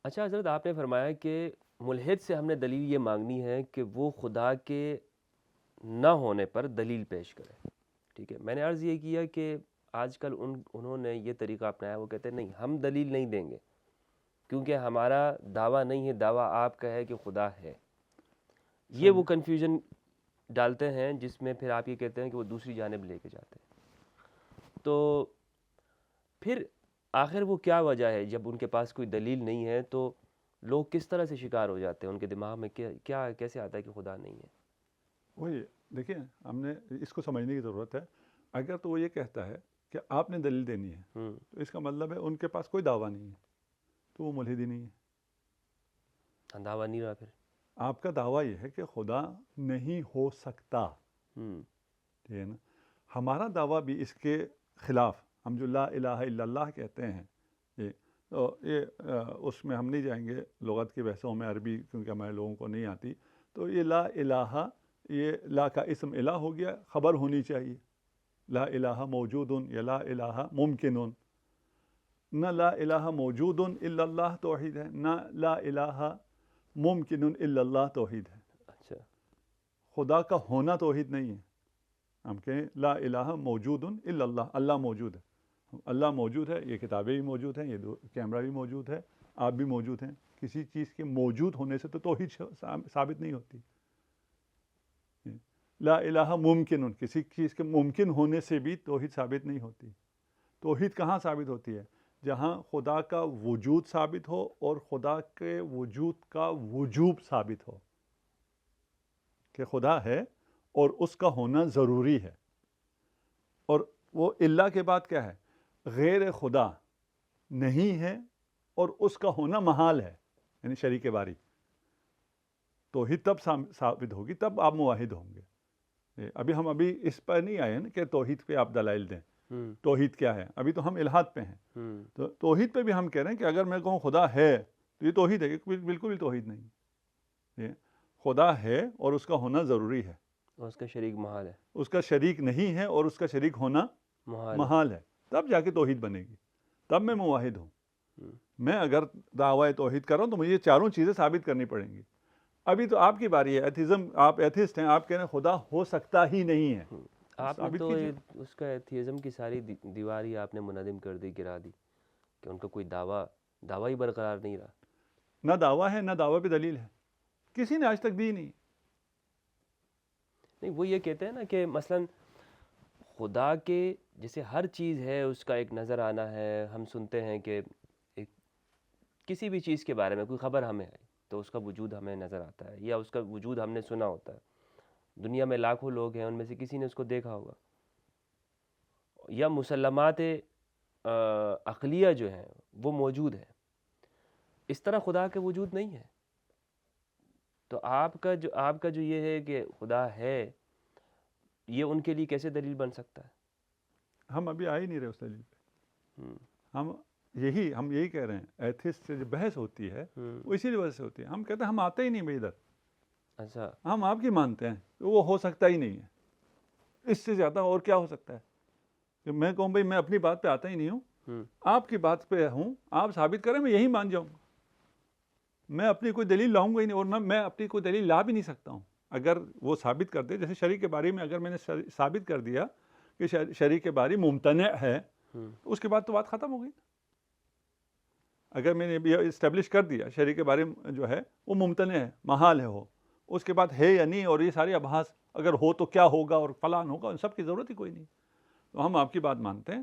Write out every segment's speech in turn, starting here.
اچھا حضرت، آپ نے فرمایا کہ ملحد سے ہم نے دلیل یہ مانگنی ہے کہ وہ خدا کے نہ ہونے پر دلیل پیش کرے. ٹھیک ہے، میں نے عرض یہ کیا کہ آج کل انہوں نے یہ طریقہ اپنایا، وہ کہتے ہیں نہیں ہم دلیل نہیں دیں گے کیونکہ ہمارا دعویٰ نہیں ہے، دعویٰ آپ کا ہے کہ خدا ہے. یہ وہ کنفیوژن ڈالتے ہیں جس میں پھر آپ یہ کہتے ہیں کہ وہ دوسری جانب لے کے جاتے ہیں. تو پھر آخر وہ کیا وجہ ہے جب ان کے پاس کوئی دلیل نہیں ہے تو لوگ کس طرح سے شکار ہو جاتے ہیں؟ ان کے دماغ میں کیا کیسے آتا ہے کہ خدا نہیں ہے؟ وہی دیکھیں، ہم نے اس کو سمجھنے کی ضرورت ہے. اگر تو وہ یہ کہتا ہے کہ آپ نے دلیل دینی ہے تو اس کا مطلب ہے ان کے پاس کوئی دعویٰ نہیں ہے، تو وہ ملحد ہی نہیں ہے. دعویٰ نہیں رہا پھر. آپ کا دعویٰ یہ ہے کہ خدا نہیں ہو سکتا، ٹھیک ہے نا. ہمارا دعویٰ بھی اس کے خلاف، ہم جو لا الہ الا اللہ کہتے ہیں، یہ اس میں ہم نہیں جائیں گے لغت کی بحثوں میں، عربی کیونکہ ہمارے لوگوں کو نہیں آتی. تو یہ لا الہ، یہ لا کا اسم الہ ہو گیا، خبر ہونی چاہیے. لا الہ موجود یا لا الہ ممکن. نہ لا الہ موجود الا اللہ توحید ہے، نہ لا الہ ممکن الا اللہ توحید ہے. اچھا، خدا کا ہونا توحید نہیں ہے. ہم کہیں لا الہ موجود الا اللہ، اللہ موجود ہے. اللہ موجود ہے، یہ کتابیں بھی موجود ہیں، یہ کیمرہ بھی موجود ہے، آپ بھی موجود ہیں. کسی چیز کے موجود ہونے سے تو توحید ثابت نہیں ہوتی. لا الہ ممکن، کسی چیز کے ممکن ہونے سے بھی توحید ثابت نہیں ہوتی. توحید کہاں ثابت ہوتی ہے؟ جہاں خدا کا وجود ثابت ہو اور خدا کے وجود کا وجوب ثابت ہو کہ خدا ہے اور اس کا ہونا ضروری ہے. اور وہ اللہ کے بعد کیا ہے؟ غیر خدا نہیں ہے اور اس کا ہونا محال ہے، یعنی شریک باری. توحید تب ثابت ہوگی، تب آپ موحد ہوں گے. ہم ابھی اس پر نہیں آئے ہیں کہ توحید پہ آپ دلائل دیں. توحید کیا ہے؟ ابھی تو ہم الحاد پہ ہیں. تو توحید پہ بھی ہم کہہ رہے ہیں کہ اگر میں کہوں خدا ہے تو یہ توحید ہے؟ بالکل بھی توحید نہیں. خدا ہے اور اس کا ہونا ضروری ہے، اور اس کا شریک محال ہے. اس کا شریک نہیں ہے اور اس کا شریک ہونا محال ہے. تب جا کے توحید بنے گی، تب میں موحد ہوں. میں اگر دعویٰ توحید کر رہا ہوں تو مجھے یہ چاروں چیزیں ثابت کرنی پڑیں گی. ابھی تو آپ کی باری ہے ایتھیزم، آپ ایتھسٹ ہیں، آپ کہہ رہے ہیں خدا ہو سکتا ہی نہیں ہے. آپ نے ثابت تو کیجیے. اس کا ایتھیزم کی ساری دیوار ہی آپ نے منہدم کر دی، گرا دی، کہ ان کا کوئی دعویٰ ہی برقرار نہیں رہا. نہ دعویٰ ہے، نہ دعویٰ پہ دلیل ہے، کسی نے آج تک دی نہیں. نہیں، وہ یہ کہتے ہیں نا کہ مثلاً خدا کے جیسے ہر چیز ہے اس کا ایک نظر آنا ہے. ہم سنتے ہیں کہ کسی بھی چیز کے بارے میں کوئی خبر ہمیں آئی تو اس کا وجود ہمیں نظر آتا ہے، یا اس کا وجود ہم نے سنا ہوتا ہے. دنیا میں لاکھوں لوگ ہیں، ان میں سے کسی نے اس کو دیکھا ہوگا. یا مسلمات عقلیہ جو ہیں وہ موجود ہیں. اس طرح خدا کے وجود نہیں ہے. تو آپ کا جو یہ ہے کہ خدا ہے، یہ ان کے لیے کیسے دلیل بن سکتا ہے؟ ہم ابھی آ ہی نہیں رہے اس دلیل پہ. ہم یہی کہہ رہے ہیں، ایتھسٹ سے جو بحث ہوتی ہے وہ اسی وجہ سے ہوتی ہے. ہم کہتے ہیں ہم آتے ہی نہیں بھائی ادھر. اچھا، ہم آپ کی مانتے ہیں کہ وہ ہو سکتا ہی نہیں ہے. اس سے زیادہ اور کیا ہو سکتا ہے کہ میں کہوں بھائی میں اپنی بات پہ آتا ہی نہیں ہوں، آپ کی بات پہ ہوں، آپ ثابت کریں، میں یہی مان جاؤں گا. میں اپنی کوئی دلیل لاؤں گا ہی نہیں، اور نہ میں اپنی کوئی دلیل لا بھی نہیں سکتا ہوں. اگر وہ ثابت کر دے، جیسے شریک باری میں اگر میں نے ثابت کر دیا کہ شریک باری ممتنع ہے، تو اس کے بعد تو بات ختم ہو گئی. اگر میں نے یہ اسٹیبلش کر دیا شریک باری جو ہے وہ ممتنع ہے، محال ہے، ہو، اس کے بعد ہے یا نہیں، اور یہ ساری ابحاث اگر ہو تو کیا ہوگا اور فلان ہوگا، ان سب کی ضرورت ہی کوئی نہیں. تو ہم آپ کی بات مانتے ہیں.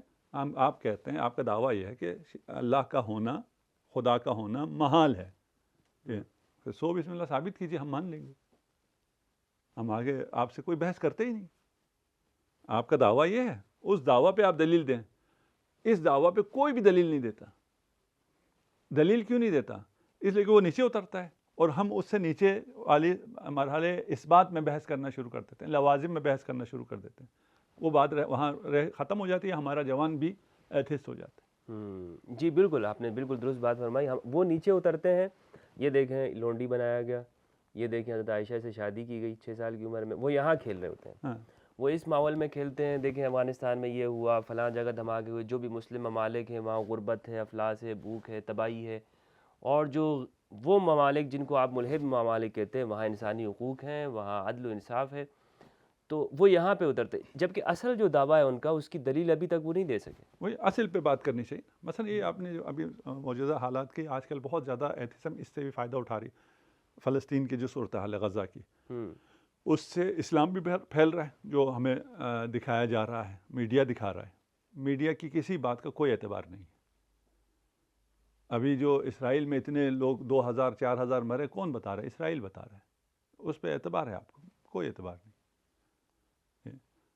آپ کہتے ہیں، آپ کا دعویٰ یہ ہے کہ اللہ کا ہونا، خدا کا ہونا محال ہے. پھر بسم اللہ ثابت کیجیے، ہم مان لیں گے. ہم آگے آپ سے کوئی بحث کرتے ہی نہیں. آپ کا دعویٰ یہ ہے، اس دعویٰ پہ آپ دلیل دیں. اس دعویٰ پہ کوئی بھی دلیل نہیں دیتا. دلیل کیوں نہیں دیتا؟ اس لیے کہ وہ نیچے اترتا ہے، اور ہم اس سے نیچے والی مرحلے اس بات میں بحث کرنا شروع کر دیتے ہیں، لوازم میں بحث کرنا شروع کر دیتے ہیں. وہ بات وہاں ختم ہو جاتی ہے، ہمارا جوان بھی ایتھسٹ ہو جاتا ہے. جی بالکل، آپ نے بالکل درست بات فرمائی. وہ نیچے اترتے ہیں. یہ دیکھیں لونڈی بنایا گیا، یہ دیکھیں حضرت عائشہ سے شادی کی گئی 6 سال کی عمر میں. وہ یہاں کھیل رہے ہوتے ہیں، وہ اس ماحول میں کھیلتے ہیں. دیکھیں افغانستان میں یہ ہوا، فلاں جگہ دھماکے ہوئے، جو بھی مسلم ممالک ہیں وہاں غربت ہے، افلاس ہے، بھوک ہے، تباہی ہے. اور جو وہ ممالک جن کو آپ ملحد ممالک کہتے ہیں وہاں انسانی حقوق ہیں، وہاں عدل و انصاف ہے، تو وہ یہاں پہ اترتے، جبکہ اصل جو دعویٰ ہے ان کا اس کی دلیل ابھی تک وہ نہیں دے سکے۔ وہی اصل پہ بات کرنی چاہیے۔ مثلا یہ آپ نے جو ابھی موجودہ حالات کی، آج کل بہت زیادہ ایتھیزم اس سے بھی فائدہ اٹھا رہی، فلسطین کی جو صورتحال ہے، غزہ کی، اس سے اسلام بھی پھیل رہا ہے، جو ہمیں دکھایا جا رہا ہے، میڈیا دکھا رہا ہے۔ میڈیا کی کسی بات کا کوئی اعتبار نہیں۔ ابھی جو اسرائیل میں اتنے لوگ 2000 4000 مرے، کون بتا رہا ہے؟ اسرائیل بتا رہا ہے۔ اس پہ اعتبار ہے آپ کو؟ کوئی اعتبار نہیں۔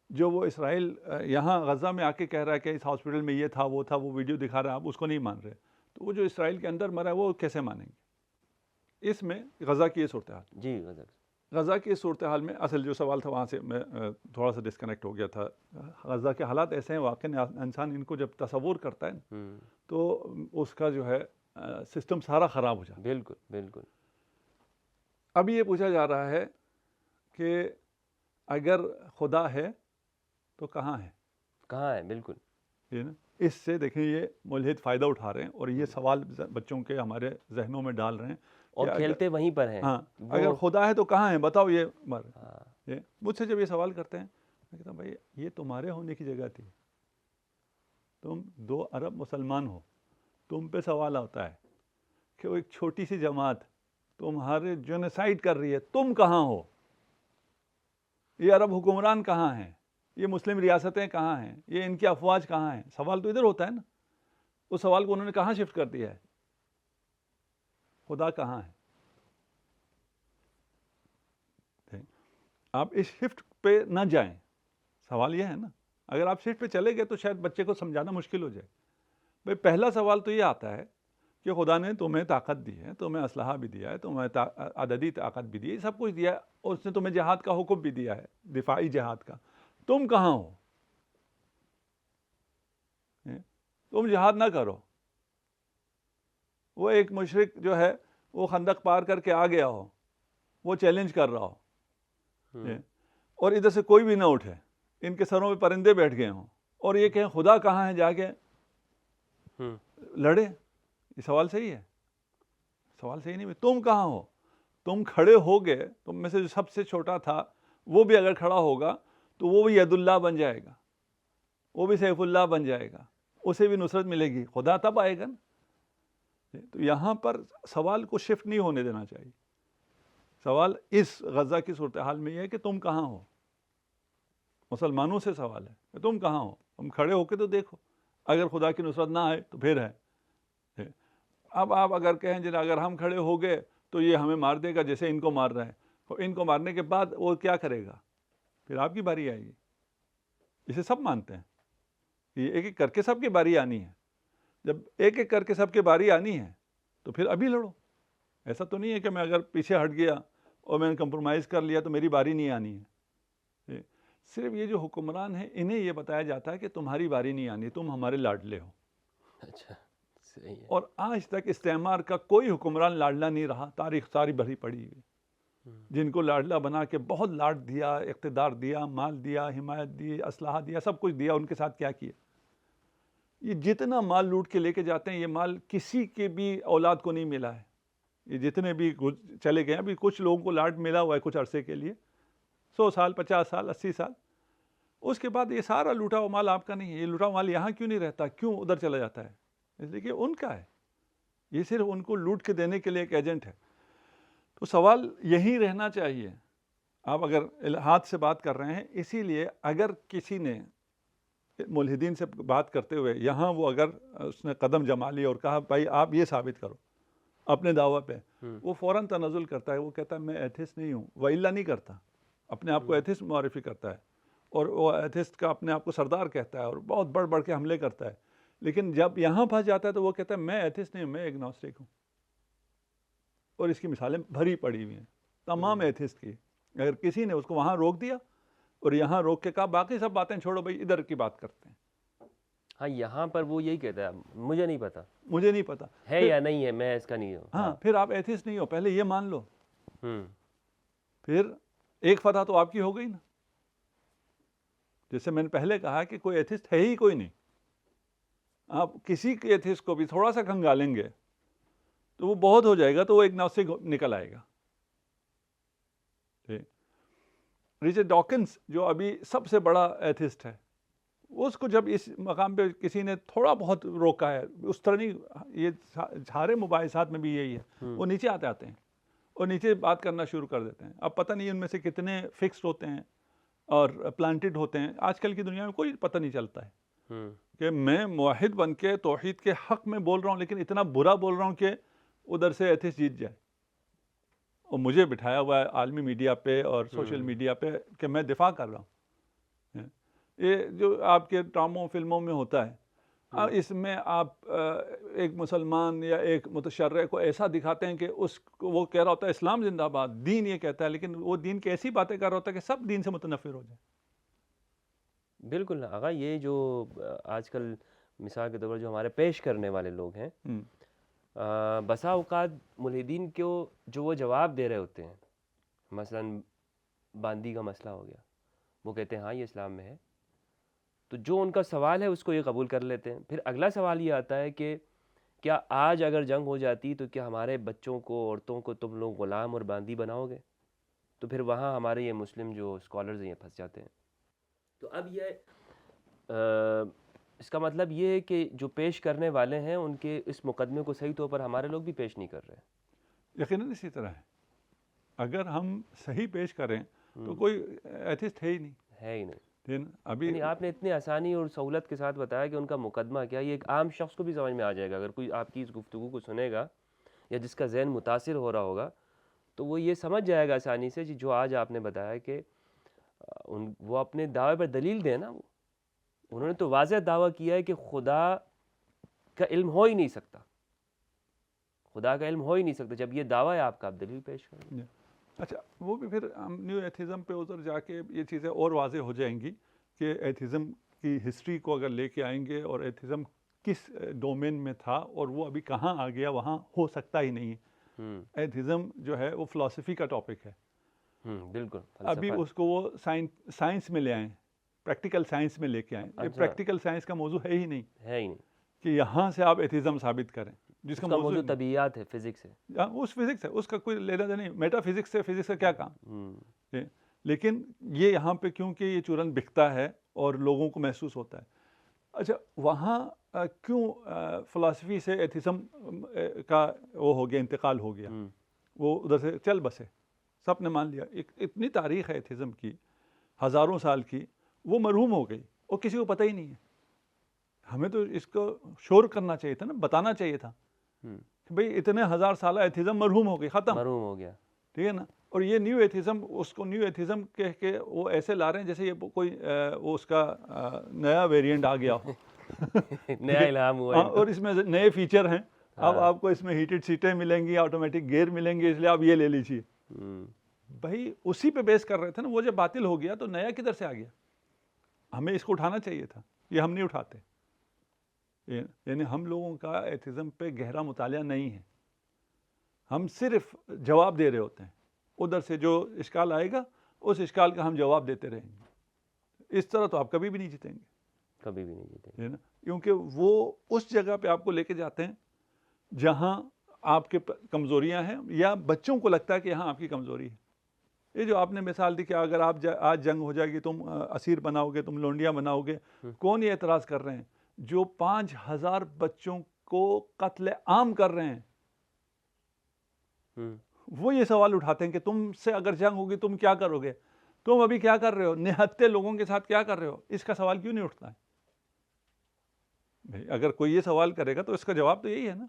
جو وہ اسرائیل یہاں غزہ میں آ کے کہہ رہا ہے کہ اس ہاسپٹل میں یہ تھا وہ تھا، وہ ویڈیو دکھا رہا ہے، آپ اس کو نہیں مان رہے، تو وہ جو اسرائیل کے اندر مرا ہے وہ کیسے مانیں گے؟ اس میں غزہ کی یہ صورتحال، جی غزہ کی صورتحال میں اصل جو سوال تھا وہاں سے میں تھوڑا سا ڈسکنیکٹ ہو گیا تھا۔ غزہ کے حالات ایسے ہیں، واقعی انسان ان کو جب تصور کرتا ہے تو اس کا جو ہے سسٹم سارا خراب ہو جاتا ہے۔ بالکل بالکل۔ اب یہ پوچھا جا رہا ہے کہ اگر خدا ہے تو کہاں ہے؟ کہاں ہے؟ بالکل یہ نا، اس سے دیکھیں یہ ملحد فائدہ اٹھا رہے ہیں اور یہ سوال بچوں کے ہمارے ذہنوں میں ڈال رہے ہیں، اور کھیلتے وہیں پر ہیں۔ ہاں، اگر خدا ہے تو کہاں ہے بتاؤ؟ یہ مجھ سے جب یہ سوال کرتے ہیں، میں کہتا ہوں بھائی یہ تمہارے ہونے کی جگہ تھی، تم 2 ارب مسلمان ہو، تم پہ سوال آتا ہے کہ وہ ایک چھوٹی سی جماعت تمہارے جنوسائیڈ کر رہی ہے، تم کہاں ہو؟ یہ عرب حکمران کہاں ہیں؟ یہ مسلم ریاستیں کہاں ہیں؟ یہ ان کی افواج کہاں ہیں؟ سوال تو ادھر ہوتا ہے نا۔ اس سوال کو انہوں نے کہاں شفٹ کر دیا ہے؟ خدا کہاں ہے؟ آپ اس شفٹ پہ نہ جائیں، سوال یہ ہے نا۔ اگر آپ شفٹ پہ چلے گئے تو شاید بچے کو سمجھانا مشکل ہو جائے۔ بھائی پہلا سوال تو یہ آتا ہے کہ خدا نے تمہیں طاقت دی ہے، تمہیں اسلحہ بھی دیا ہے، تمہیں عددی طاقت بھی دی ہے، سب کچھ دیا ہے، اور اس نے تمہیں جہاد کا حکم بھی دیا ہے، دفاعی جہاد کا۔ تم کہاں ہو؟ تم جہاد نہ کرو۔ وہ ایک مشرک جو ہے وہ خندق پار کر کے آ گیا ہو، وہ چیلنج کر رہا ہو، اور ادھر سے کوئی بھی نہ اٹھے، ان کے سروں پہ پرندے بیٹھ گئے ہوں، اور یہ کہیں خدا کہاں ہے، جا کے لڑے۔ یہ سوال صحیح ہے؟ سوال صحیح نہیں۔ تم کہاں ہو؟ تم کھڑے ہو گئے، تم میں سے جو سب سے چھوٹا تھا وہ بھی اگر کھڑا ہوگا تو وہ بھی ید اللہ بن جائے گا، وہ بھی سیف اللہ بن جائے گا، اسے بھی نصرت ملے گی، خدا تب آئے گا نا۔ تو یہاں پر سوال کو شفٹ نہیں ہونے دینا چاہیے۔ سوال اس غزہ کی صورتحال میں یہ ہے کہ تم کہاں ہو؟ مسلمانوں سے سوال ہے کہ تم کہاں ہو؟ تم کھڑے ہو کے تو دیکھو، اگر خدا کی نصرت نہ آئے تو پھر ہے۔ اب آپ اگر کہیں جنہیں اگر ہم کھڑے ہو گئے تو یہ ہمیں مار دے گا جیسے ان کو مار رہا ہے، اور ان کو مارنے کے بعد وہ کیا کرے گا؟ پھر آپ کی باری آئے گی۔ اسے سب مانتے ہیں، یہ ایک ایک کر کے سب کی باری آنی ہے۔ جب ایک ایک کر کے سب کی باری آنی ہے تو پھر ابھی لڑو۔ ایسا تو نہیں ہے کہ میں اگر پیچھے ہٹ گیا اور میں نے کمپرومائز کر لیا تو میری باری نہیں آنی ہے۔ صرف یہ جو حکمران ہیں انہیں یہ بتایا جاتا ہے کہ تمہاری باری نہیں آنی، تم ہمارے لاڈلے ہو۔ اچھا صحیح ہے۔ اور آج تک استعمار کا کوئی حکمران لاڈلا نہیں رہا، تاریخ ساری بھری پڑی ہوئی، جن کو لاڈلا بنا کے بہت لاڈ دیا، اقتدار دیا، مال دیا، حمایت دی، اسلحہ دیا، سب کچھ دیا، ان کے ساتھ کیا کیا؟ یہ جتنا مال لوٹ کے لے کے جاتے ہیں، یہ مال کسی کے بھی اولاد کو نہیں ملا ہے۔ یہ جتنے بھی چلے گئے ہیں، ابھی کچھ لوگوں کو لاڈ ملا ہوا ہے کچھ عرصے کے لیے، 100 سال 50 سال 80 سال، اس کے بعد یہ سارا لوٹا ہوا مال آپ کا نہیں ہے۔ یہ لوٹا ہوا مال یہاں کیوں نہیں رہتا؟ کیوں ادھر چلا جاتا ہے؟ اس لیے کہ ان کا ہے، یہ صرف ان کو لوٹ کے دینے کے لیے ایک ایجنٹ ہے۔ تو سوال یہی رہنا چاہیے۔ آپ اگر الہات سے بات کر رہے ہیں، اسی لیے اگر کسی نے ملحدین سے بات کرتے ہوئے یہاں وہ اگر اس نے قدم جما لی اور کہا بھائی آپ یہ ثابت کرو اپنے دعویٰ پہ، وہ فوراً تنزل کرتا ہے، وہ کہتا ہے میں ایتھسٹ نہیں ہوں، وَإِلَّا نہیں کرتا، اپنے آپ کو ایتھسٹ معرفی کرتا ہے، اور وہ ایتھسٹ کا اپنے آپ کو سردار کہتا ہے اور بہت بڑھ بڑھ کے حملے کرتا ہے۔ لیکن جب یہاں پھنس جاتا ہے تو وہ کہتا ہے میں ایتھسٹ نہیں ہوں، میں ایگنوسٹک ہوں۔ اور اس کی مثالیں بھری پڑی ہوئی ہیں تمام ایتھسٹ کی۔ اگر کسی نے اس کو وہاں روک دیا اور یہاں روک کے کہا باقی سب باتیں چھوڑو بھائی، ادھر کی بات کرتے ہیں، ہاں یہاں پر وہ یہی کہتا ہے مجھے نہیں پتا مجھے نہیں پتا ہے یا نہیں ہے، میں اس کا نہیں ہوں۔ ہاں، پھر آپ ایتھسٹ نہیں ہو، پہلے یہ مان لو، ہوں پھر ایک فتح تو آپ کی ہو گئی نا۔ جیسے میں نے پہلے کہا کہ کوئی ایتھسٹ ہے ہی کوئی نہیں۔ آپ کسی کے ایتھسٹ کو بھی تھوڑا سا کھنگالیں گے تو وہ بہت ہو جائے گا تو وہ ایگنوسٹک نکل آئے گا. رچرڈ ڈاکنز جو ابھی سب سے بڑا ایتھسٹ ہے, اس کو جب اس مقام پہ کسی نے تھوڑا بہت روکا ہے, اس طرح نہیں, یہ سارے مباحثات میں بھی یہی ہے, وہ نیچے آتے ہیں اور نیچے بات کرنا شروع کر دیتے ہیں. اب پتہ نہیں ان میں سے کتنے فکسڈ ہوتے ہیں اور پلانٹڈ ہوتے ہیں. آج کل کی دنیا میں کوئی پتہ نہیں چلتا ہے کہ میں موحد بن کے توحید کے حق میں بول رہا ہوں, لیکن اتنا برا بول رہا ہوں کہ ادھر سے ایتھسٹ جیت جائے, اور مجھے بٹھایا ہوا ہے عالمی میڈیا پہ اور سوشل میڈیا پہ کہ میں دفاع کر رہا ہوں. یہ جو آپ کے ڈراموں فلموں میں ہوتا ہے, اس میں آپ ایک مسلمان یا ایک متشرع کو ایسا دکھاتے ہیں کہ وہ کہہ رہا ہوتا ہے اسلام زندہ باد, دین یہ کہتا ہے, لیکن وہ دین کی ایسی باتیں کر رہا ہوتا ہے کہ سب دین سے متنفر ہو جائیں. بالکل آقا, یہ جو آج کل مثال کے طور پر جو ہمارے پیش کرنے والے لوگ ہیں, بسا اوقات ملحدین کو جو وہ جواب دے رہے ہوتے ہیں, مثلاً باندی کا مسئلہ ہو گیا, وہ کہتے ہیں ہاں یہ اسلام میں ہے, تو جو ان کا سوال ہے اس کو یہ قبول کر لیتے ہیں. پھر اگلا سوال یہ آتا ہے کہ کیا آج اگر جنگ ہو جاتی تو کیا ہمارے بچوں کو, عورتوں کو تم لوگ غلام اور باندی بناؤ گے؟ تو پھر وہاں ہمارے یہ مسلم جو اسکالرز ہیں یہ پھنس جاتے ہیں. تو اب یہ اس کا مطلب یہ ہے کہ جو پیش کرنے والے ہیں ان کے اس مقدمے کو صحیح طور پر ہمارے لوگ بھی پیش نہیں کر رہے. یقیناً اسی طرح ہے, اگر ہم صحیح پیش کریں تو کوئی ایتھسٹ ہے ہی نہیں. ہے ہی نہیں. ابھی یعنی آپ نے اتنی آسانی اور سہولت کے ساتھ بتایا کہ ان کا مقدمہ کیا, یہ ایک عام شخص کو بھی سمجھ میں آ جائے گا. اگر کوئی آپ کی اس گفتگو کو سنے گا یا جس کا ذہن متاثر ہو رہا ہوگا تو وہ یہ سمجھ جائے گا آسانی سے جو آج آپ نے بتایا کہ وہ اپنے دعوے پر دلیل دیں نا. انہوں نے تو واضح دعویٰ کیا ہے کہ خدا کا علم ہو ہی نہیں سکتا, خدا کا علم ہو ہی نہیں سکتا. جب یہ دعویٰ ہے آپ کا, آپ دلیل پیش کریں. اچھا, وہ بھی پھر ہم نیو ایتھزم پہ ادھر جا کے یہ چیزیں اور واضح ہو جائیں گی کہ ایتھزم کی ہسٹری کو اگر لے کے آئیں گے اور ایتھزم کس ڈومین میں تھا اور وہ ابھی کہاں آ گیا, وہاں ہو سکتا ہی نہیں ہے. ایتھزم جو ہے وہ فلسفی کا ٹاپک ہے. بالکل. ابھی اس کو وہ سائنس میں لے آئیں, پریکٹیکل سائنس میں لے کے آئیں. پریکٹیکل سائنس کا موضوع ہے ہی نہیں کہ یہاں سے آپ ایتھزم ثابت کریں, جس کا موضوع طبیعیات ہے, فزکس ہے. اس فزکس ہے, اس کا کوئی لینا دینا نہیں. میٹا فزکس سے فزکس کا کیا کام. لیکن یہ یہاں پہ کیونکہ یہ چورن بکتا ہے اور لوگوں کو محسوس ہوتا ہے. اچھا, وہاں کیوں فلسفی سے ایتھزم کا وہ ہو گیا, انتقال ہو گیا, وہ ادھر سے چل بسے, سب نے مان لیا. اتنی تاریخ ہے ایتھزم کی, ہزاروں سال کی, وہ مرحوم ہو گئی اور کسی کو پتہ ہی نہیں ہے. ہمیں تو اس کو شور کرنا چاہیے تھا نا, بتانا چاہیے تھا کہ بھئی اتنے ہزار سالہ ایتھزم مرحوم ہو گئی, ختم, مرحوم ہو گیا. ٹھیک ہے نا. اور یہ نیو ایتھزم, اس کو نیو ایتھزم کہہ کے وہ ایسے لا رہے ہیں جیسے یہ کوئی وہ اس کا نیا ویریئنٹ آ گیا ہو, نیا الہام ہوا, اور اس میں نئے فیچر ہیں. اب آپ کو اس میں ہیٹڈ سیٹیں ملیں گی, آٹومیٹک گیئر ملیں گے, اس لیے آپ یہ لے لیجیے. بھائی اسی پہ بیس کر رہے تھے نا. وہ جب باطل ہو گیا تو نیا کدھر سے آ گیا؟ ہمیں اس کو اٹھانا چاہیے تھا, یہ ہم نہیں اٹھاتے. یعنی ہم لوگوں کا ایتھزم پہ گہرا مطالعہ نہیں ہے, ہم صرف جواب دے رہے ہوتے ہیں. ادھر سے جو اشکال آئے گا اس اشکال کا ہم جواب دیتے رہیں گے. اس طرح تو آپ کبھی بھی نہیں جیتیں گے, کبھی بھی نہیں جیتیں گے. کیونکہ وہ اس جگہ پہ آپ کو لے کے جاتے ہیں جہاں آپ کے کمزوریاں ہیں, یا بچوں کو لگتا ہے کہ یہاں آپ کی کمزوری ہے. یہ جو آپ نے مثال دی کہ اگر آپ آج جنگ ہو جائے گی, تم اسیر بناؤ گے, تم لونڈیاں بناؤ گے, کون یہ اعتراض کر رہے ہیں؟ جو 5000 بچوں کو قتل عام کر رہے ہیں, وہ یہ سوال اٹھاتے ہیں کہ تم سے اگر جنگ ہوگی تم کیا کرو گے؟ تم ابھی کیا کر رہے ہو؟ نہتے لوگوں کے ساتھ کیا کر رہے ہو؟ اس کا سوال کیوں نہیں اٹھتا ہے؟ بھائی اگر کوئی یہ سوال کرے گا تو اس کا جواب تو یہی ہے نا.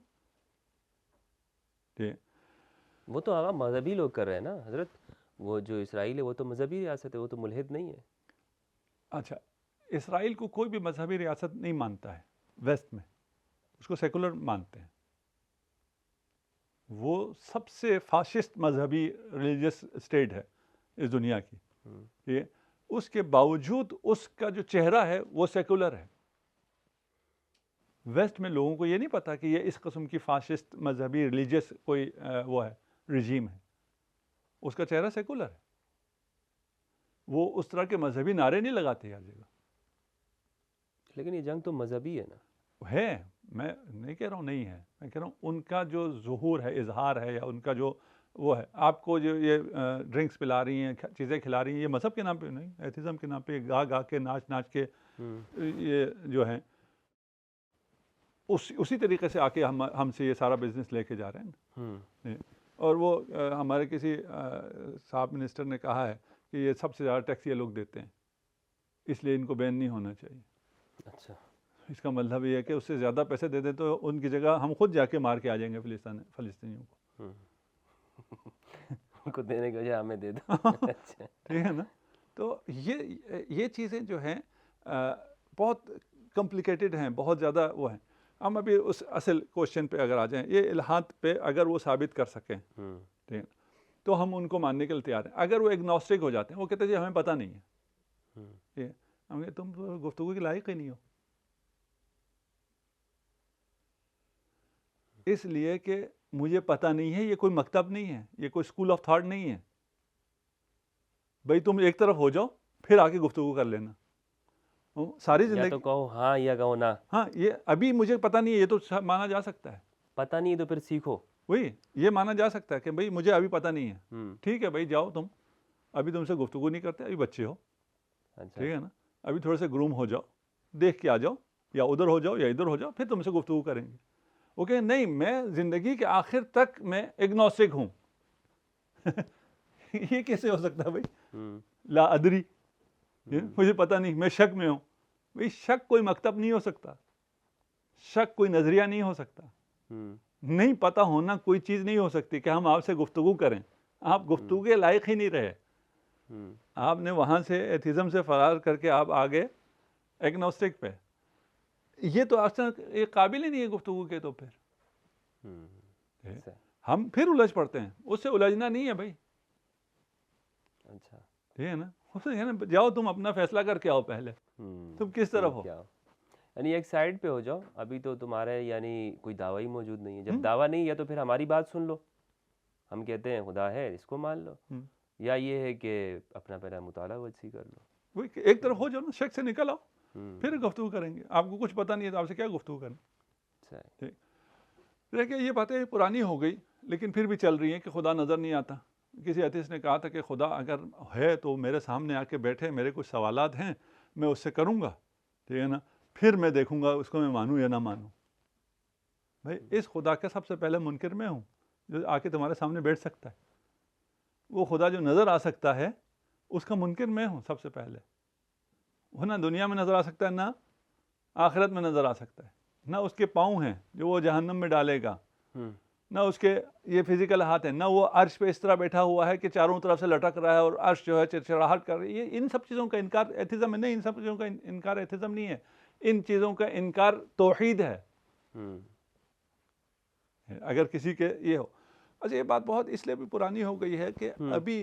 وہ تو آقا مذہبی لوگ کر رہے ہیں نا حضرت. وہ جو اسرائیل ہے وہ تو مذہبی ریاست ہے, وہ تو ملحد نہیں ہے. اچھا, اسرائیل کو کوئی بھی مذہبی ریاست نہیں مانتا ہے ویسٹ میں, اس کو سیکولر مانتے ہیں. وہ سب سے فاشسٹ مذہبی ریلیجس اسٹیٹ ہے اس دنیا کی. اس کے باوجود اس کا جو چہرہ ہے وہ سیکولر ہے. ویسٹ میں لوگوں کو یہ نہیں پتا کہ یہ اس قسم کی فاشسٹ مذہبی ریلیجس کوئی وہ ہے, رجیم ہے. اس کا چہرہ سیکولر ہے. وہ اس طرح کے مذہبی نعرے نہیں لگاتے ہر جگہ. لیکن یہ جنگ تو مذہبی ہے نا. ہے, میں نہیں کہہ رہا ہوں نہیں ہے، میں کہہ رہا ہوں ان کا جو ظہور ہے، اظہار ہے، یا ان کا جو وہ ہے، آپ کو جو یہ ڈرنکس پلا رہی ہیں، چیزیں کھلا رہی ہیں، یہ مذہب کے نام پہ نہیں، ایتھیزم کے نام پہ گا گا کے ناچ ناچ کے یہ جو ہے اسی طریقے سے آ کے ہم سے یہ سارا بزنس لے کے جا رہے ہیں. اور وہ ہمارے کسی صاحب منسٹر نے کہا ہے کہ یہ سب سے زیادہ ٹیکس یہ لوگ دیتے ہیں، اس لیے ان کو بین نہیں ہونا چاہیے. اچھا. اس کا مطلب یہ ہے کہ اس سے زیادہ پیسے دے دیں تو ان کی جگہ ہم خود جا کے مار کے آ جائیں گے فلسطینیوں کو. ان کو دینے کے بجائے ہمیں دے دو. اچھا. ٹھیک ہے نا. تو یہ چیزیں جو ہیں بہت کمپلیکیٹڈ ہیں، بہت زیادہ وہ ہیں. ہم ابھی اس اصل کوشچن پہ اگر آ جائیں، یہ الہات پہ اگر وہ ثابت کر سکیں ٹھیک ہے تو ہم ان کو ماننے کے لیے تیار ہیں. اگر وہ ایگنوسٹک ہو جاتے ہیں، وہ کہتے ہیں جی ہمیں پتہ نہیں ہے، ہم کہتے تم گفتگو کے لائق ہی نہیں ہو، اس لیے کہ مجھے پتہ نہیں ہے. یہ کوئی مکتب نہیں ہے، یہ کوئی اسکول آف تھاٹ نہیں ہے. بھائی تم ایک طرف ہو جاؤ، پھر آ کے گفتگو کر لینا. ساری یا زندگی تو کہو ہاں یا کہو نہ. ہاں، یہ ابھی مجھے پتہ نہیں ہے، یہ تو مانا جا سکتا ہے. پتہ نہیں تو پھر سیکھو. وہی یہ مانا جا سکتا ہے کہ بھائی مجھے ابھی پتہ نہیں ہے. ٹھیک ہے بھائی، جاؤ تم، ابھی تم سے گفتگو نہیں کرتے، ابھی بچے ہو. اچھا. ٹھیک ہے نا. ابھی تھوڑے سے گروم ہو جاؤ، دیکھ کے آ جاؤ، یا ادھر ہو جاؤ یا ادھر ہو جاؤ، پھر تم سے گفتگو کریں گے. وہ کہ نہیں، میں زندگی کے آخر تک میں ایگنوسٹک ہوں. یہ کیسے ہو سکتا ہے بھائی؟ لا ادری، مجھے پتہ نہیں، میں شک میں ہوں. بھائی شک کوئی مکتب نہیں ہو سکتا، شک کوئی نظریہ نہیں ہو سکتا. نہیں پتہ ہونا کوئی چیز نہیں ہو سکتی کہ ہم آپ سے گفتگو کریں. آپ گفتگو کے لائق ہی نہیں رہے. آپ نے وہاں سے ایتھیزم سے فرار کر کے آپ آگے ایگنوسٹک پہ. یہ تو اصلا ایک قابل ہی نہیں ہے گفتگو کے. تو پھر ہم پھر الجھ پڑتے ہیں. اس سے الجھنا نہیں ہے بھائی. اچھا. ٹھیک ہے نا. جاؤ تم اپنا فیصلہ کر کے آؤ پہلے، تم کس طرف ہو. یعنی ایک سائڈ پہ ہو جاؤ. ابھی تو تمہارے یعنی کوئی دعویٰ ہی موجود نہیں ہے. جب دعویٰ نہیں ہے تو پھر ہماری بات سن لو. ہم کہتے ہیں خدا ہے، اس کو مان لو. یا یہ ہے کہ اپنا پہلا مطالعہ وسیع کر لو. وہی ایک طرف ہو جاؤ نا، شک سے نکل آؤ، پھر گفتگو کریں گے. آپ کو کچھ پتہ نہیں ہے تو آپ سے کیا گفتگو کریں. ٹھیک. دیکھیے یہ باتیں پرانی ہو گئی لیکن پھر بھی چل رہی ہیں کہ خدا نظر نہیں آتا. کسی ایتھیسٹ نے کہا تھا کہ خدا اگر ہے تو میرے سامنے آ کے بیٹھے، میرے کچھ سوالات ہیں، میں اس سے کروں گا. ٹھیک ہے نا. پھر میں دیکھوں گا اس کو میں مانوں یا نہ مانوں. بھائی اس خدا کا سب سے پہلے منکر میں ہوں جو آ کے تمہارے سامنے بیٹھ سکتا ہے. وہ خدا جو نظر آ سکتا ہے اس کا منکر میں ہوں سب سے پہلے. وہ نہ دنیا میں نظر آ سکتا ہے، نہ آخرت میں نظر آ سکتا ہے. نہ اس کے پاؤں ہیں جو وہ جہنم میں ڈالے گا، نہ اس کے یہ فزیکل ہاتھ ہیں، نہ وہ عرش پہ اس طرح بیٹھا ہوا ہے کہ چاروں طرف سے لٹک رہا ہے اور عرش جو ہے چرچراہٹ کر رہی ہے. ان سب چیزوں کا انکار ایتھیزم ہے نہیں. ان سب چیزوں کا انکار ایتھیزم نہیں ہے. ان چیزوں کا انکار توحید ہے. اگر کسی کے یہ ہو. اچھا، یہ بات بہت اس لیے بھی پرانی ہو گئی ہے کہ ابھی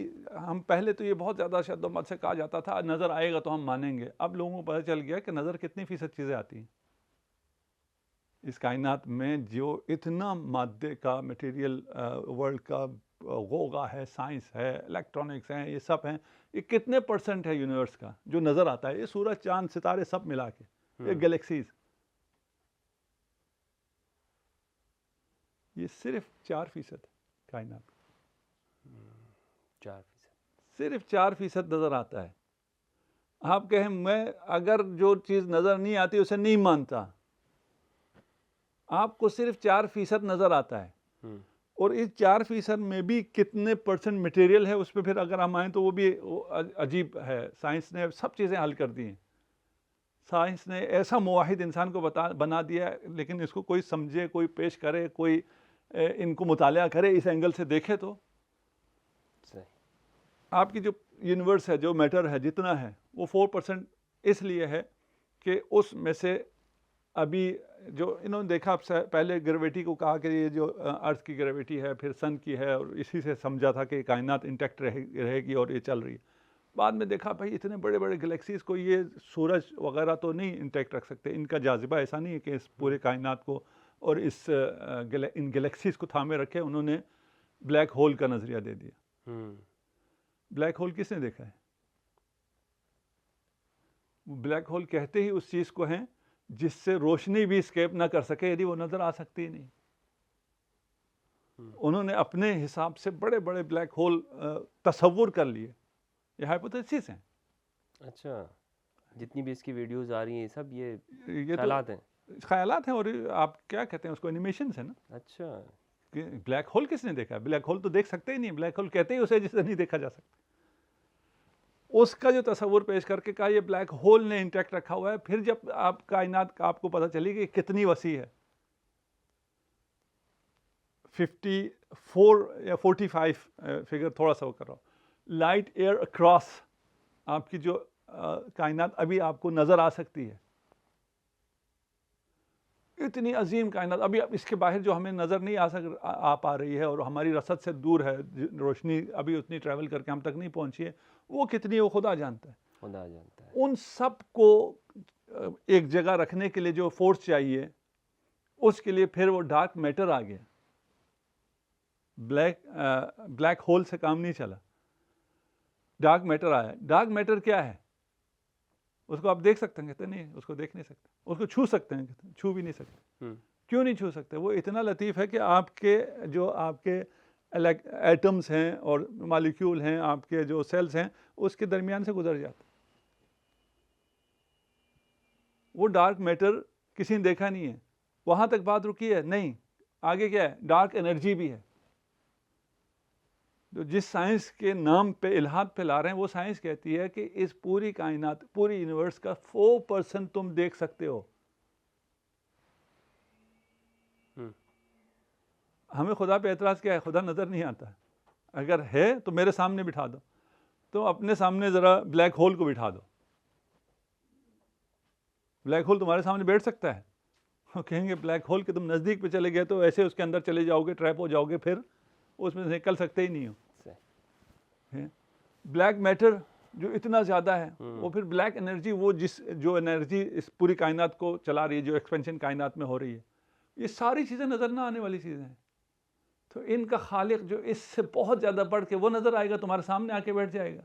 ہم پہلے تو یہ بہت زیادہ شد و مت سے کہا جاتا تھا نظر آئے گا تو ہم مانیں گے. اب لوگوں کو پتہ چل گیا کہ نظر کتنی فیصد چیزیں آتی ہیں اس کائنات میں. جو اتنا مادے کا میٹیریل ورلڈ کا غوغا ہے، سائنس ہے، الیکٹرانکس ہیں، یہ سب ہیں. یہ کتنے پرسنٹ ہے یونیورس کا جو نظر آتا ہے؟ یہ سورج، چاند، ستارے سب ملا کے، یہ گلیکسیز. یہ صرف 4% کائنات، 4%، صرف 4% نظر آتا ہے. آپ کہیں میں اگر جو چیز نظر نہیں آتی اسے نہیں مانتا. آپ کو صرف 4% نظر آتا ہے. اور اس 4% میں بھی کتنے پرسنٹ مٹیریل ہے اس پہ پھر اگر ہم آئیں تو وہ بھی عجیب ہے. سائنس نے سب چیزیں حل کر دی ہیں. سائنس نے ایسا مواحد انسان کو بنا دیا ہے، لیکن اس کو کوئی سمجھے، کوئی پیش کرے، کوئی ان کو مطالعہ کرے، اس اینگل سے دیکھے تو آپ کی جو یونیورس ہے، جو میٹر ہے جتنا ہے، وہ 4% اس لیے ہے کہ اس میں سے ابھی جو انہوں نے دیکھا پہلے گریویٹی کو کہا کہ یہ جو ارتھ کی گریویٹی ہے، پھر سن کی ہے، اور اسی سے سمجھا تھا کہ کائنات انٹیکٹ رہے گی اور یہ چل رہی ہے. بعد میں دیکھا بھائی اتنے بڑے بڑے گلیکسیز کو یہ سورج وغیرہ تو نہیں انٹیکٹ رکھ سکتے. ان کا جاذبہ ایسا نہیں ہے کہ اس پورے کائنات کو اور ان گلیکسیز کو تھامے رکھے. انہوں نے بلیک ہول کا نظریہ دے دیا. بلیک ہول کس نے دیکھا ہے؟ بلیک ہول کہتے ہی اس چیز کو ہیں جس سے روشنی بھی اسکیپ نہ کر سکے، یعنی وہ نظر آ سکتی نہیں. انہوں نے اپنے حساب سے بڑے بڑے بلیک ہول تصور کر لیے. یہ ہائپوتھیسس ہیں. اچھا، جتنی بھی اس کی ویڈیوز آ رہی ہیں سب یہ یہ خیالات ہیں. تو خیالات ہیں، اور آپ کیا کہتے ہیں اس کو، اینیمیشنز ہیں نا. اچھا، کہ بلیک ہول کس نے دیکھا ہے؟ بلیک ہول تو دیکھ سکتے ہی نہیں. بلیک ہول کہتے ہی اسے جسے نہیں دیکھا جا سکتا. اس کا جو تصور پیش کر کے کہا یہ بلیک ہول نے انٹیکٹ رکھا ہوا ہے. پھر جب آپ کائنات کا آپ کو پتہ چلی کہ کتنی وسیع ہے، 54 یا 45 فگر تھوڑا سا وہ کر رہا ہوں، لائٹ ایئر اکراس آپ کی جو کائنات ابھی آپ کو نظر آ سکتی ہے. اتنی عظیم کائنات ابھی اس کے باہر جو ہمیں نظر نہیں آ پا رہی ہے اور ہماری رصد سے دور ہے، روشنی ابھی اتنی ٹریول کر کے ہم تک نہیں پہنچی ہے، وہ کتنی وہ خدا جانتا ہے. خدا جانتا ہے. ان سب کو ایک جگہ رکھنے کے لیے جو فورس چاہیے، اس کے لیے پھر وہ ڈارک میٹر آ گیا. بلیک ہول سے کام نہیں چلا، ڈارک میٹر آیا. ڈارک میٹر کیا ہے؟ اس کو آپ دیکھ سکتے ہیں؟ کہتے نہیں، اس کو دیکھ نہیں سکتے. اس کو چھو سکتے ہیں؟ کہتے چھو بھی نہیں سکتے. کیوں نہیں چھو سکتے؟ وہ اتنا لطیف ہے کہ آپ کے ایٹمز ہیں اور مالیکیول ہیں، آپ کے جو سیلز ہیں، اس کے درمیان سے گزر جاتا. وہ ڈارک میٹر کسی نے دیکھا نہیں ہے. وہاں تک بات رکی ہے؟ نہیں. آگے کیا ہے؟ ڈارک انرجی بھی ہے. جس سائنس کے نام پہ الہاد پھیلا رہے ہیں، وہ سائنس کہتی ہے کہ اس پوری کائنات، پوری یونیورس کا 4% تم دیکھ سکتے ہو. ہمیں خدا پہ اعتراض کیا ہے؟ خدا نظر نہیں آتا. اگر ہے تو میرے سامنے بٹھا دو. تو اپنے سامنے ذرا بلیک ہول کو بٹھا دو. بلیک ہول تمہارے سامنے بیٹھ سکتا ہے؟ وہ کہیں گے بلیک ہول کے تم نزدیک پہ چلے گئے تو ایسے اس کے اندر چلے جاؤ گے، ٹریپ ہو جاؤ گے، پھر اس میں سے نکل سکتے ہی نہیں ہو. بلیک میٹر جو اتنا زیادہ ہے، وہ پھر بلیک انرجی، وہ جو انرجی اس پوری کائنات کو چلا رہی ہے، جو ایکسپینشن کائنات میں ہو رہی ہے، یہ ساری چیزیں نظر نہ آنے والی چیزیں ہیں. تو ان کا خالق جو اس سے بہت زیادہ بڑھ کے وہ نظر آئے گا، تمہارے سامنے آ کے بیٹھ جائے گا.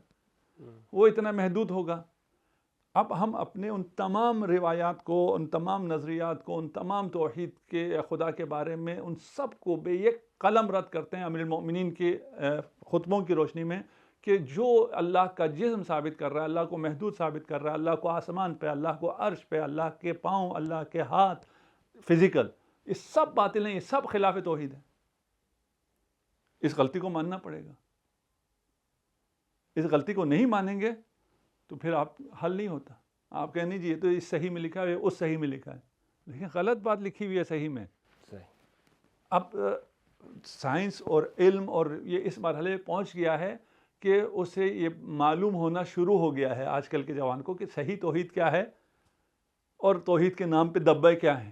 وہ اتنا محدود ہوگا. اب ہم اپنے ان تمام روایات کو، ان تمام نظریات کو، ان تمام توحید کے خدا کے بارے میں ان سب کو بے یک قلم رد کرتے ہیں امیر المؤمنین کے خطبوں کی روشنی میں، کہ جو اللہ کا جسم ثابت کر رہا ہے، اللہ کو محدود ثابت کر رہا ہے، اللہ کو آسمان پہ، اللہ کو عرش پہ، اللہ کے پاؤں، اللہ کے ہاتھ، فزیکل، یہ سب باطل ہیں، یہ سب خلاف توحید ہے. اس غلطی کو ماننا پڑے گا. اس غلطی کو نہیں مانیں گے تو پھر آپ حل نہیں ہوتا. آپ کہیں نہیں جی یہ تو اس صحیح میں لکھا ہے، اس صحیح میں لکھا ہے، لیکن غلط بات لکھی ہوئی ہے صحیح میں. اب سائنس اور علم اور یہ اس مرحلے پہ پہنچ گیا ہے کہ اسے یہ معلوم ہونا شروع ہو گیا ہے آج کل کے جوان کو کہ صحیح توحید کیا ہے اور توحید کے نام پہ دبے کیا ہیں.